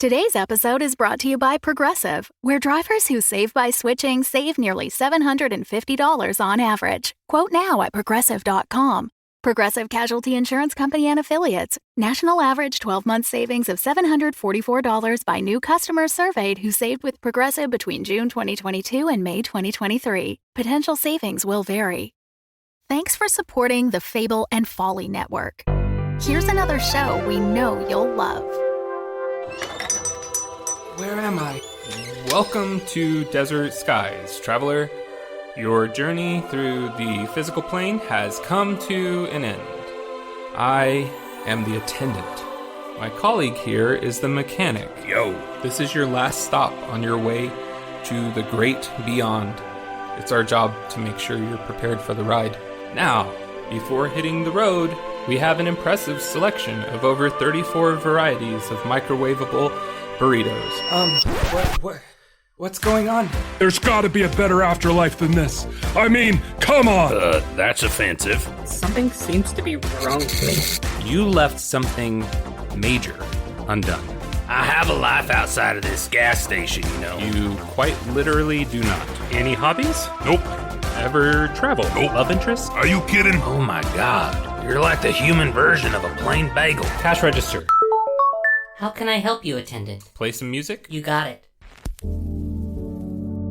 Today's episode is brought to you by Progressive, where drivers who save by switching save nearly $750 on average. Quote now at Progressive.com. Progressive Casualty Insurance Company and Affiliates. National average 12-month savings of $744 by new customers surveyed who saved with Progressive between June 2022 and May 2023. Potential savings will vary. Thanks for supporting the Fable and Folly Network. Here's another show we know you'll love. Where am I? Welcome to Desert Skies, traveler. Your journey through the physical plane has come to an end. I am the attendant. My colleague here is the mechanic. Yo. This is your last stop on your way to the great beyond. It's our job to make sure you're prepared for the ride. Now, before hitting the road, we have an impressive selection of over 34 varieties of microwavable burritos. What's going on? There's gotta be a better afterlife than this. I mean, come on! That's offensive. Something seems to be wrong with me. You left something major undone. I have a life outside of this gas station, you know. You quite literally do not. Any hobbies? Nope. Ever travel? Nope. Love interest? Are you kidding? Oh my god. You're like the human version of a plain bagel. Cash register. How can I help you, attendant? Play some music? You got it.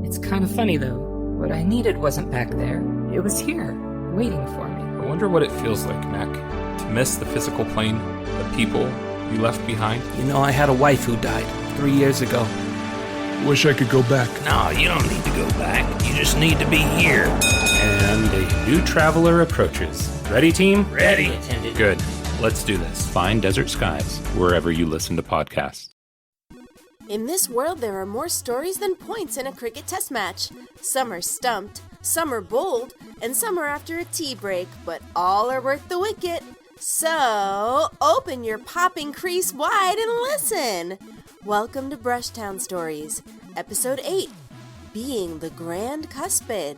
It's kind of funny, though. What I needed wasn't back there. It was here, waiting for me. I wonder what it feels like, Mac, to miss the physical plane, the people you left behind. You know, I had a wife who died 3 years ago. Wish I could go back. No, you don't need to go back. You just need to be here. And a new traveler approaches. Ready, team? Ready. Attendant. Good. Let's do this. Find Desert Skies wherever you listen to podcasts. In this world, there are more stories than points in a cricket test match. Some are stumped, some are bold, and some are after a tea break, but all are worth the wicket. So, open your popping crease wide and listen. Welcome to BRUSHTOWN Stories, Episode 8, Being the Grand Cuspid.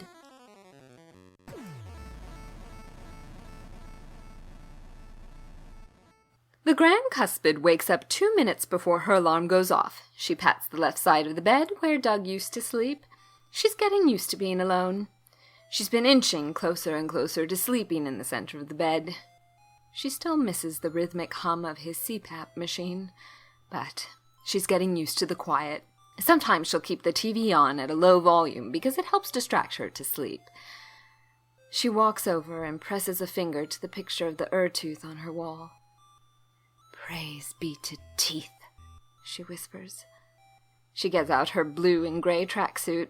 The Grand Cuspid wakes up 2 minutes before her alarm goes off. She pats the left side of the bed where Doug used to sleep. She's getting used to being alone. She's been inching closer and closer to sleeping in the center of the bed. She still misses the rhythmic hum of his CPAP machine, but she's getting used to the quiet. Sometimes she'll keep the TV on at a low volume because it helps distract her to sleep. She walks over and presses a finger to the picture of the tooth on her wall. "Praise be to teeth," she whispers. She gets out her blue and gray tracksuit.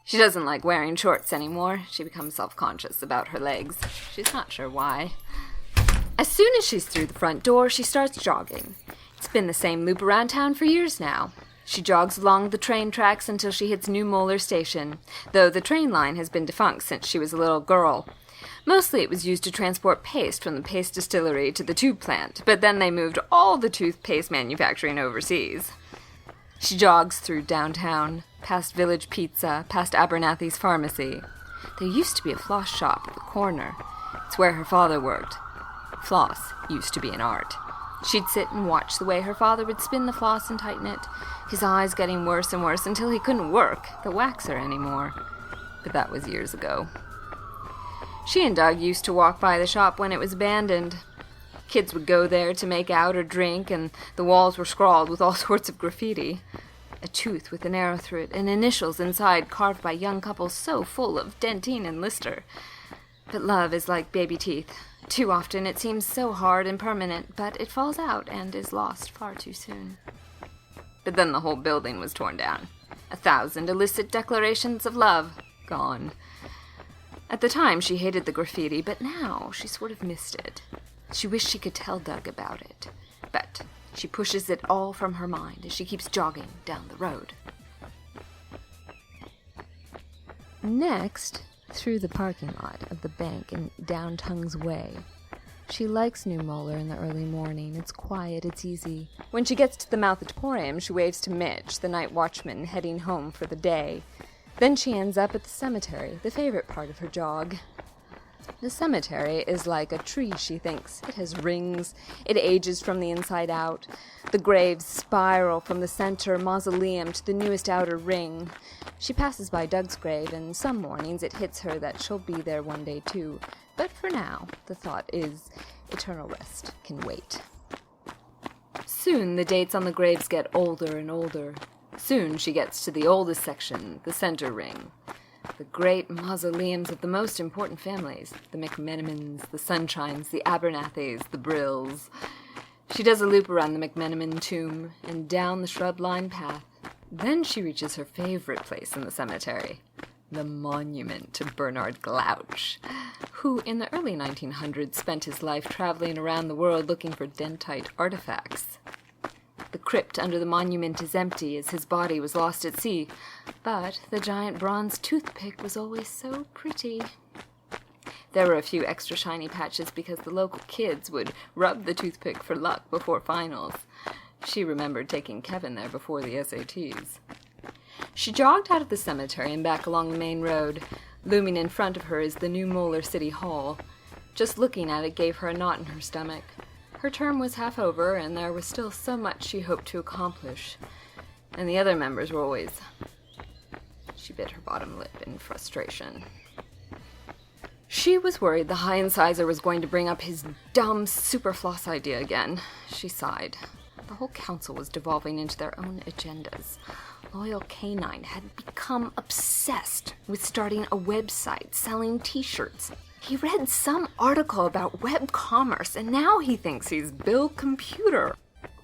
She doesn't like wearing shorts anymore. She becomes self-conscious about her legs. She's not sure why. As soon as she's through the front door, she starts jogging. It's been the same loop around town for years now. She jogs along the train tracks until she hits New Molar Station, though the train line has been defunct since she was a little girl. Mostly it was used to transport paste from the paste distillery to the tube plant, but then they moved all the toothpaste manufacturing overseas. She jogs through downtown, past Village Pizza, past Abernathy's Pharmacy. There used to be a floss shop at the corner. It's where her father worked. Floss used to be an art. She'd sit and watch the way her father would spin the floss and tighten it, his eyes getting worse and worse until he couldn't work the waxer anymore. But that was years ago. She and Doug used to walk by the shop when it was abandoned. Kids would go there to make out or drink, and the walls were scrawled with all sorts of graffiti. A tooth with an arrow through it, and initials inside carved by young couples so full of dentine and lister. But love is like baby teeth. Too often it seems so hard and permanent, but it falls out and is lost far too soon. But then the whole building was torn down. 1,000 illicit declarations of love gone. At the time, she hated the graffiti, but now she sort of missed it. She wished she could tell Doug about it, but she pushes it all from her mind as she keeps jogging down the road. Next, through the parking lot of the bank in Down Tongue's Way. She likes New Molar in the early morning. It's quiet, it's easy. When she gets to the Mouthatorium, she waves to Mitch, the night watchman, heading home for the day. Then she ends up at the cemetery, the favorite part of her jog. The cemetery is like a tree, she thinks. It has rings. It ages from the inside out. The graves spiral from the center mausoleum to the newest outer ring. She passes by Doug's grave, and some mornings it hits her that she'll be there one day too. But for now, the thought is eternal rest can wait. Soon the dates on the graves get older and older. Soon she gets to the oldest section, the center ring. The great mausoleums of the most important families, the McMenamins, the Sunshines, the Abernathys, the Brills. She does a loop around the McMenamin tomb and down the shrub-lined path. Then she reaches her favorite place in the cemetery, the monument to Bernard Glouch, who in the early 1900s spent his life traveling around the world looking for dentite artifacts. The crypt under the monument is empty as his body was lost at sea, but the giant bronze toothpick was always so pretty. There were a few extra shiny patches because the local kids would rub the toothpick for luck before finals. She remembered taking Kevin there before the SATs. She jogged out of the cemetery and back along the main road. Looming in front of her is the new Molar City Hall. Just looking at it gave her a knot in her stomach. Her term was half over, and there was still so much she hoped to accomplish. And the other members were always... She bit her bottom lip in frustration. She was worried the high incisor was going to bring up his dumb superfloss idea again. She sighed. The whole council was devolving into their own agendas. Loyal Canine had become obsessed with starting a website selling t-shirts. He read some article about web commerce, and now he thinks he's Bill Computer,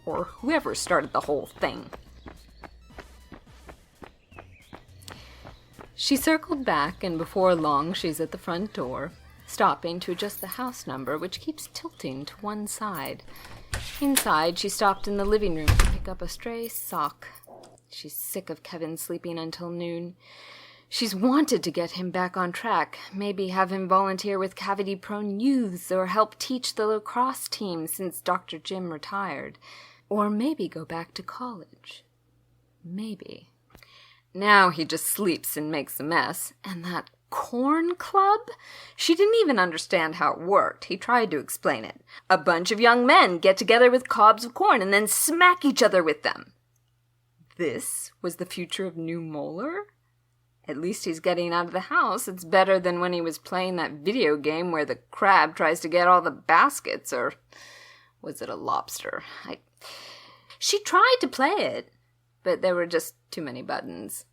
or whoever started the whole thing. She circled back, and before long she's at the front door, stopping to adjust the house number, which keeps tilting to one side. Inside, she stopped in the living room to pick up a stray sock. She's sick of Kevin sleeping until noon. She's wanted to get him back on track, maybe have him volunteer with cavity-prone youths or help teach the lacrosse team since Dr. Jim retired. Or maybe go back to college. Maybe. Now he just sleeps and makes a mess. And that corn club? She didn't even understand how it worked. He tried to explain it. A bunch of young men get together with cobs of corn and then smack each other with them. This was the future of New Molar? At least he's getting out of the house. It's better than when he was playing that video game where the crab tries to get all the baskets, or was it a lobster? She tried to play it, but there were just too many buttons.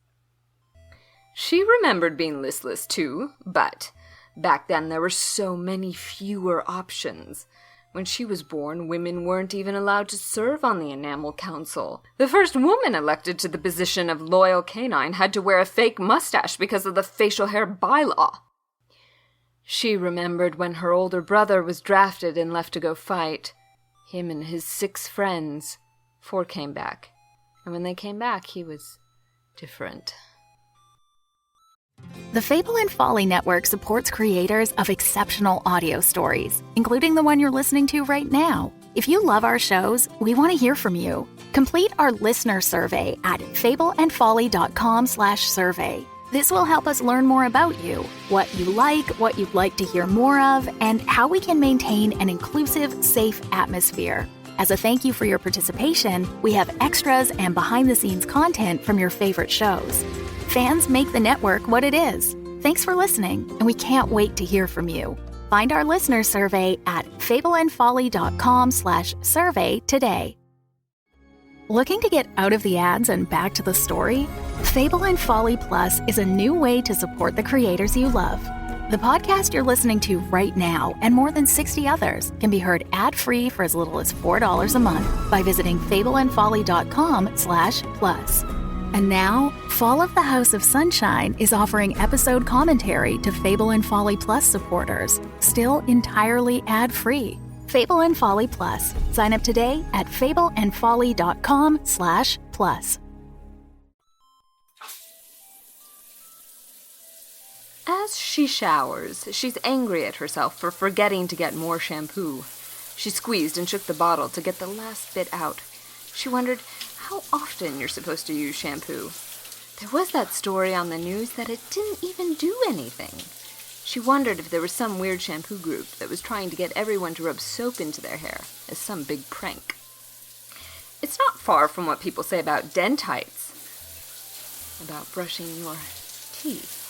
She remembered being listless too, but back then there were so many fewer options. When she was born, women weren't even allowed to serve on the Enamel Council. The first woman elected to the position of Loyal Canine had to wear a fake mustache because of the facial hair bylaw. She remembered when her older brother was drafted and left to go fight. Him and his 6 friends. 4 came back. And when they came back, he was different. The Fable and Folly Network supports creators of exceptional audio stories, including the one you're listening to right now. If you love our shows, we want to hear from you. Complete our listener survey at fableandfolly.com/survey. This will help us learn more about you, what you like, what you'd like to hear more of, and how we can maintain an inclusive, safe atmosphere. As a thank you for your participation, we have extras and behind-the-scenes content from your favorite shows. Fans make the network what it is. Thanks for listening, and we can't wait to hear from you. Find our listener survey at fableandfolly.com/survey today. Looking to get out of the ads and back to the story? Fable and Folly Plus is a new way to support the creators you love. The podcast you're listening to right now and more than 60 others can be heard ad-free for as little as $4 a month by visiting fableandfolly.com/plus. And now, Fall of the House of Sunshine is offering episode commentary to Fable and Folly Plus supporters, still entirely ad-free. Fable and Folly Plus. Sign up today at fableandfolly.com/plus. As she showers, she's angry at herself for forgetting to get more shampoo. She squeezed and shook the bottle to get the last bit out. She wondered how often you're supposed to use shampoo. There was that story on the news that it didn't even do anything. She wondered if there was some weird shampoo group that was trying to get everyone to rub soap into their hair as some big prank. It's not far from what people say about dentites, about brushing your teeth.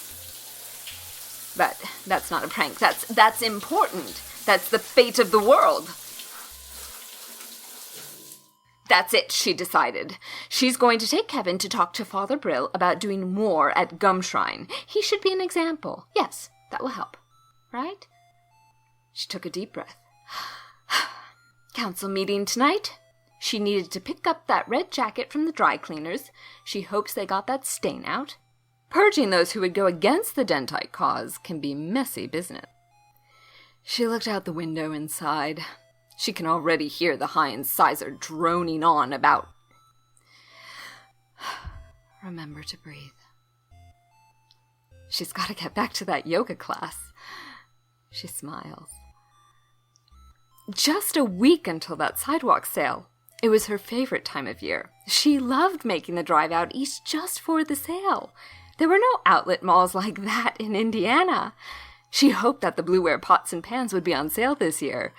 But that's not a prank. That's important. That's the fate of the world. That's it, she decided. She's going to take Kevin to talk to Father Brill about doing more at Gumshrine. He should be an example. Yes, that will help. Right? She took a deep breath. Council meeting tonight. She needed to pick up that red jacket from the dry cleaners. She hopes they got that stain out. Purging those who would go against the dentite cause can be messy business. She looked out the window and sighed. She can already hear the high incisor droning on about. Remember to breathe. She's got to get back to that yoga class. She smiles. Just a week until that sidewalk sale. It was her favorite time of year. She loved making the drive out east just for the sale. There were no outlet malls like that in Indiana. She hoped that the blueware pots and pans would be on sale this year.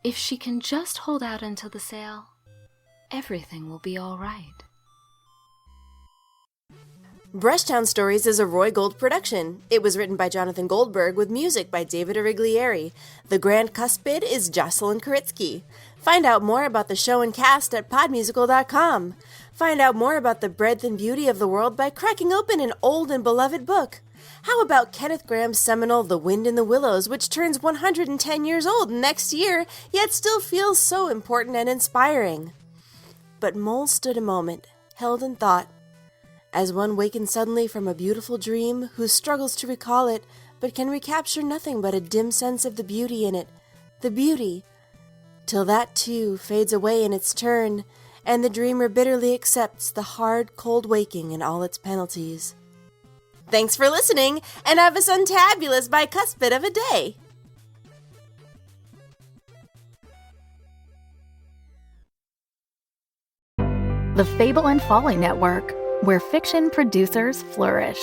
If she can just hold out until the sale, everything will be all right. BRUSHTOWN Stories is a Roy Gold production. It was written by Jonathan Goldberg with music by David Origlieri. The Grand Cuspid is Jocelyn Koritsky. Find out more about the show and cast at podmusical.com. Find out more about the breadth and beauty of the world by cracking open an old and beloved book. How about Kenneth Grahame's seminal The Wind in the Willows, which turns 110 years old next year, yet still feels so important and inspiring? But Mole stood a moment, held in thought, as one wakens suddenly from a beautiful dream, who struggles to recall it, but can recapture nothing but a dim sense of the beauty in it, the beauty, till that too fades away in its turn, and the dreamer bitterly accepts the hard, cold waking and all its penalties. Thanks for listening, and have a suntabulous bicuspid of a day! The Fable and Folly Network, where fiction producers flourish.